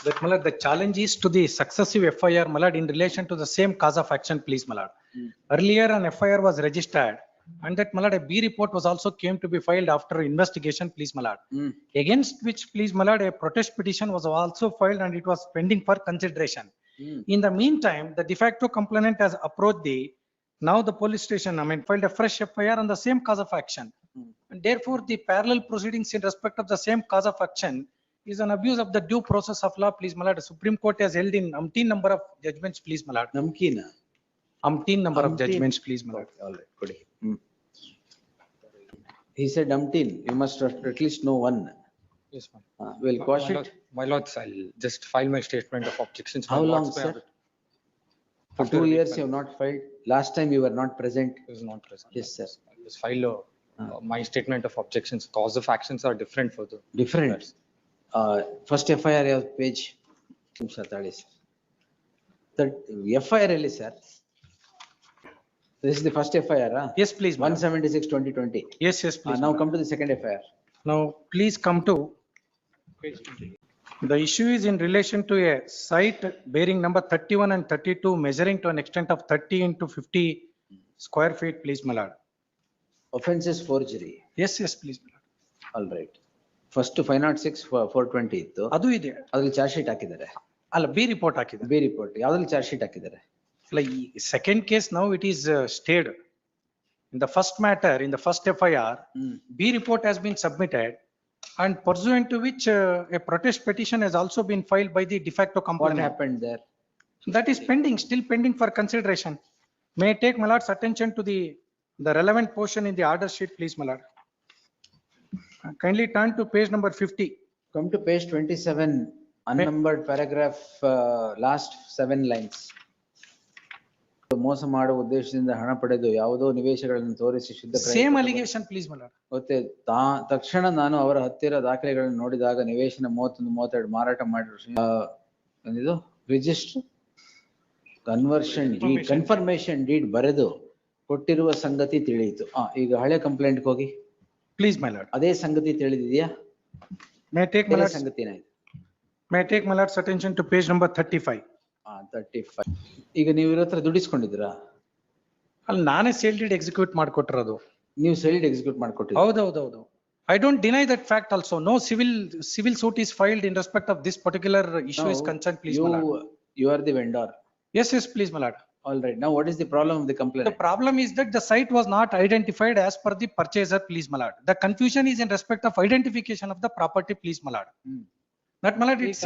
That my lord, the challenge is to the successive FIR, my lord, in relation to the same cause of action, please, my lord. Earlier an FIR was registered and that my lord, a B report was also came to be filed after investigation, please, my lord. Against which, please, my lord, a protest petition was also filed and it was pending for consideration. In the meantime, the de facto complainant has approached now the police station, filed a fresh FIR on the same cause of action. And therefore, the parallel proceedings in respect of the same cause of action is an abuse of the due process of law, please, my lord. The Supreme Court has held in umpteen number of judgments, please, my lord. Namkina. Umpteen number of Umpteen. judgments, please, my lord. All right, good. He said umpteen, you must at least know one. Yes, ma'am. We'll quash it. My lords, I'll just file my statement of objections. How My long, lords, sir? For After 2 a week, years my you have not filed. Last time you were not present. It was not present. Yes, sir. I'll just file my statement of objections. Cause of actions are different for the. Different. First FIR you have page. That FIR really, sir. This is the first FIR, huh? Yes, please, my lord. 176/2020. Yes, yes, please. Now come to the second FIR. Now, please come to. The issue is in relation to a site bearing number 31 and 32 measuring to an extent of 30 into 50 square feet, please, my lord. Offense is forgery. Yes, yes, please, my lord. All right. First 506 420 ಇತ್ತು. ಅದು ಇದೆ. ಅದ್ರಲ್ಲಿ charge sheet ಹಾಕಿದ್ದಾರೆ. ಅಲ್ಲ, B report ಹಾಕಿದೆ. B report ಯಾವ್ದ್ರಲ್ಲಿ charge sheet ಹಾಕಿದ್ದಾರೆ? ಅಲ್ಲ, ಈ second case now it is stayed. In the first matter, in the first FIR, B report has been submitted and pursuant to which a protest petition has also been filed by the de facto What complainant. happened there? That is pending, still pending for consideration. May I take my lord's attention to the relevant portion in the order sheet, please, my lord. Kindly turn to page number 50. Come to page 27, unnumbered paragraph, last 7 lines. ಮೋಸ ಮಾಡುವ ಉದ್ದೇಶದಿಂದ ಹಣ ಪಡೆದು ಯಾವುದೋ ನಿವೇಶಗಳನ್ನು ತೋರಿಸಿ ಶುದ್ಧ Same allegation, please, my lord. ಮತ್ತೆ ತಕ್ಷಣ ನಾನು ಅವರ ಹತ್ತಿರ ದಾಖಲೆಗಳನ್ನು ನೋಡಿದಾಗ ನಿವೇಶನ 31, 32 ಮಾರಾಟ ಮಾಡಿದ್ರು ರಿಜಿಸ್ಟರ್ ಕನ್ಫರ್ಮೇಶನ್ ಡೀಡ್ ಬರೆದು ಕೊಟ್ಟಿರುವ ಸಂಗತಿ ತಿಳಿಯಿತು. ಈಗ ಹಳೆ ಕಂಪ್ಲೇಂಟ್ ಹೋಗಿ Please, my lord. ಅದೇ ಸಂಗತಿ ತಿಳಿದಿದೆಯಾ? May I take my lord's, ಸಂಗತಿ ಏನಾಯ್ತು? may I take my lord's attention to page number 35. 35. ಈಗ ನೀವು ಇವ್ರ ಹತ್ರ ದುಡಿಸ್ಕೊಂಡಿದ್ದೀರಾ? ಅಲ್ಲಿ ನಾನೇ ಸೇಲ್ ಡೀಡ್ ಎಕ್ಸಿಕ್ಯೂಟ್ ಮಾಡ್ಕೊಟ್ಟಿರೋದು. ನೀವು ಸೇಲ್ ಎಕ್ಸಿಕ್ಯೂಟ್ ಮಾಡ್ಕೊಟ್ಟಿದ್ದೀರಾ? ಹೌದೌದೌದು. I don't deny that fact also. No civil suit is filed in respect of this particular issue is concerned, please, my lord. You are the vendor. Yes, yes, please, my lord. All right. Now what is the problem of the The complaint? problem is that the site was not identified as per the purchaser, please, my lord. The confusion is in respect of identification of the property, please, my lord. That, my lord, it's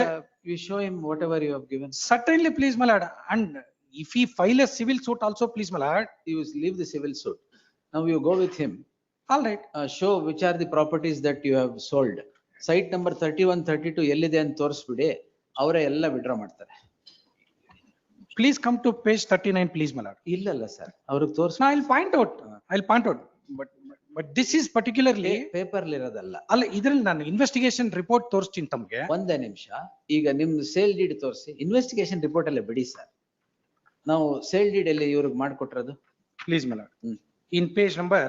You show him whatever you have given. certainly, please, my lord. And if he file a civil suit also, please, my lord. You leave the civil suit. Now you go with him. All right. Show which are the properties that you have sold. Site number 31, 32 ಎಲ್ಲಿದೆ ಅಂತ ತೋರಿಸ್ಬಿಡಿ. ಅವರೇ ಎಲ್ಲ withdraw ಮಾಡ್ತಾರೆ. Please come to page 39, please, my lord. ಇಲ್ಲಲ್ಲ sir, ಅವ್ರಿಗೆ ತೋರಿಸ್. Now I'll point out. But this is particularly. Paper ಇರೋದಲ್ಲ. ಅಲ್ಲ, ಇದ್ರಲ್ಲಿ ನಾನು ಇನ್ವೆಸ್ಟಿಗೇಷನ್ ರಿಪೋರ್ಟ್ ತೋರಿಸ್ತೀನಿ ತಮ್ಗೆ. ಒಂದೇ ನಿಮಿಷ. ಈಗ ನಿಮ್ ಸೇಲ್ ಡೀಡ್ ತೋರಿಸಿ. ಇನ್ವೆಸ್ಟಿಗೇಷನ್ ರಿಪೋರ್ಟ್ ಅಲ್ಲೇ ಬಿಡಿ ಸರ್. ನಾವು ಸೇಲ್ ಡೀಡ್ ಎಲ್ಲಿ ಇವ್ರಿಗೆ ಮಾಡ್ಕೊಟ್ಟಿರೋದು? Please, my lord. In page number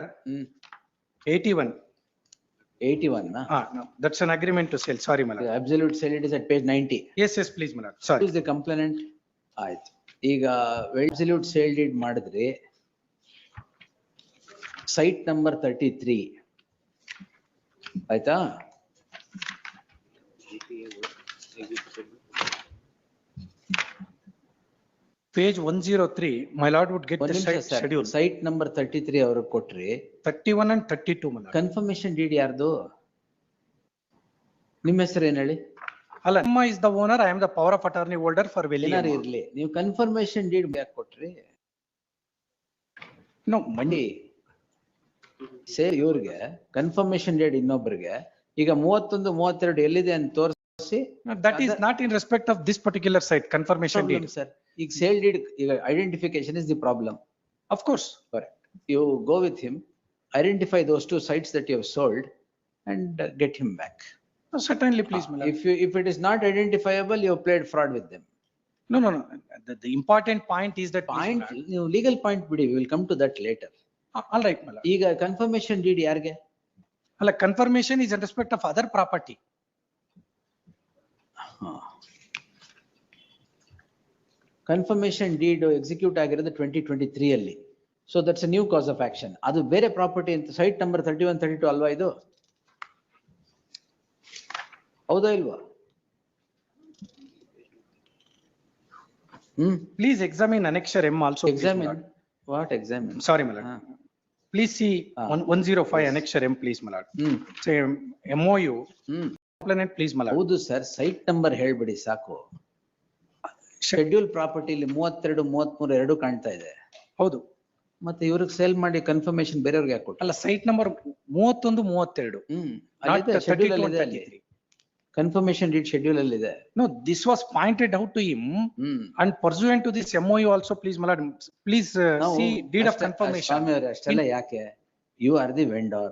81. 81 na? No, that's an agreement to sell. Sorry, my lord. The absolute sale it is at page 90. Yes, yes, please, my lord. Who Sorry. is the complainant? ಆಯ್ತು. ಈಗ absolute sale deed ಮಾಡಿದ್ರೆ site number 33 ಆಯ್ತಾ? Page 103, my lord would get the site schedule. Site number 33 ಅವ್ರಿಗೆ ಕೊಟ್ರಿ. 31 and 32, my lord. Confirmation deed ಯಾರ್ದು? ನಿಮ್ಮ ಹೆಸರು ಏನ್ ಹೇಳಿ? ಅಲ್ಲ, Amma is the owner, I am the power of attorney holder for ಏನಾರು Valley. ಇರ್ಲಿ, ನೀವು ಕನ್ಫರ್ಮೇಶನ್ ಡೀಡ್ ಯಾಕೆ ಕೊಟ್ರಿ? No, money. ಸೇರಿ ಇವ್ರಿಗೆ ಕನ್ಫರ್ಮೇಶನ್ ಡೇಟ್ ಇನ್ನೊಬ್ರಿಗೆ ಈಗ 31, 32 ಎಲ್ಲಿದೆ ಅಂತ ತೋರಿಸಿ. That is not in respect of this particular site, confirmation deed. Sir, ಈಗ ಸೇಲ್ ಡೀಡ್ ಈಗ identification is the problem. Of course. Correct. You go with him, identify those 2 sites that you have sold and get him back. Certainly, please, my lord. If it is not identifiable, you have played fraud with them. No. The important point is that. Point, ನೀವು legal point ಬಿಡಿ, we will come to that later. All right, my lord. ಈಗ confirmation deed ಯಾರಿಗೆ? ಅಲ್ಲ, confirmation is in respect of other property. Confirmation deed execute ಆಗಿರೋದು 2023 ಅಲ್ಲಿ. So that's a new cause of action. ಅದು ಬೇರೆ property ಅಂತ site number 31, 32 ಅಲ್ವಾ ಇದು? ಹೌದಾ ಇಲ್ವಾ? Please examine annexure M also. please, my Examine, lord. what examine? Sorry, my lord. Please see 105 annexure M, please, my lord. Say MOU, complainant, please, my lord. ಹೌದು sir, site number ಹೇಳ್ಬಿಡಿ ಸಾಕು. Schedule ಪ್ರಾಪರ್ಟಿಲಿ 32, 33 ಎರಡು ಕಾಣ್ತಾ ಇದೆ. ಹೌದು. ಮತ್ತೆ ಇವ್ರಿಗೆ sale ಮಾಡಿ ಕನ್ಫರ್ಮೇಶನ್ ಬೇರೆಯವ್ರಿಗೆ ಯಾಕೆ ಕೊಟ್ಟು? ಅಲ್ಲ, site number 31, 32. Not 32 and 33. Confirmation deed schedule ಅಲ್ಲಿ ಇದೆ. No, this was pointed out to him and pursuant to this MOU also, please, my lord, please see deed of confirmation. ಸ್ವಾಮಿ ಅವರೇ, ಅಷ್ಟೆಲ್ಲ ಯಾಕೆ? You are the vendor,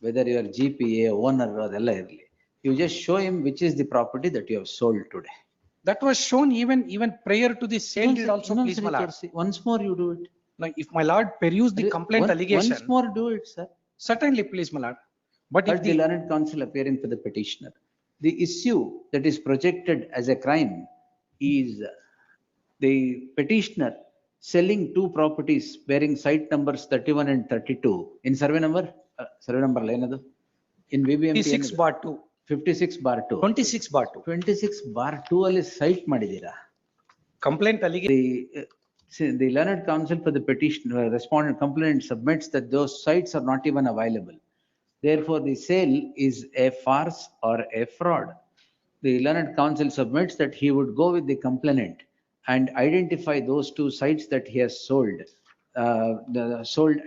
whether you are GPA owner ಅದೆಲ್ಲ ಇರಲಿ. You just show him which is the property that you have sold today. That was shown even prior to the sale deed also, please, my lord. Once more you do it. Now, if my lord peruse the complaint allegation. Once more do it, sir. Certainly, please, my lord. But if But the learned counsel appearing for the petitioner, the issue that is projected as a crime is the petitioner selling two properties bearing site numbers 31 and 32 in survey number ಏನದು? In BBMP 56/2. 56/2. 26/2. 26/2 ಅಲ್ಲಿ site ಮಾಡಿದೀರಾ? Complaint allegation. The learned counsel for the petitioner, respondent complainant submits that those sites are not even available. Therefore, the sale is a farce or a fraud. The learned counsel submits that he would go with the complainant and identify those two sites that he has sold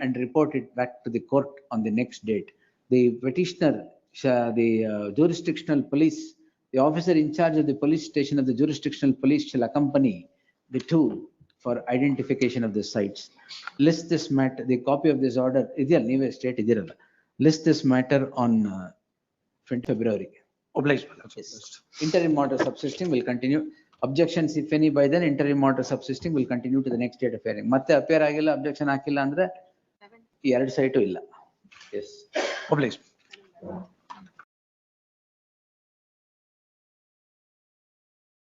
and report it back to the court on the next date. The petitioner, the jurisdictional police, the officer in charge of the police station of the jurisdictional police shall accompany the two for identification of the sites. List this matter, the copy of this order, idiyalla neeve state idiralla. List this matter on 20 February. Obliged. Yes. Interim order subsisting will continue. Objections if any by then, interim order subsisting will continue to the next date of hearing. ಮತ್ತೆ appear ಆಗಿಲ್ಲ, objection ಹಾಕಿಲ್ಲ ಅಂದ್ರೆ ಈ ಎರಡು site ಇಲ್ಲ. Yes. Obliged.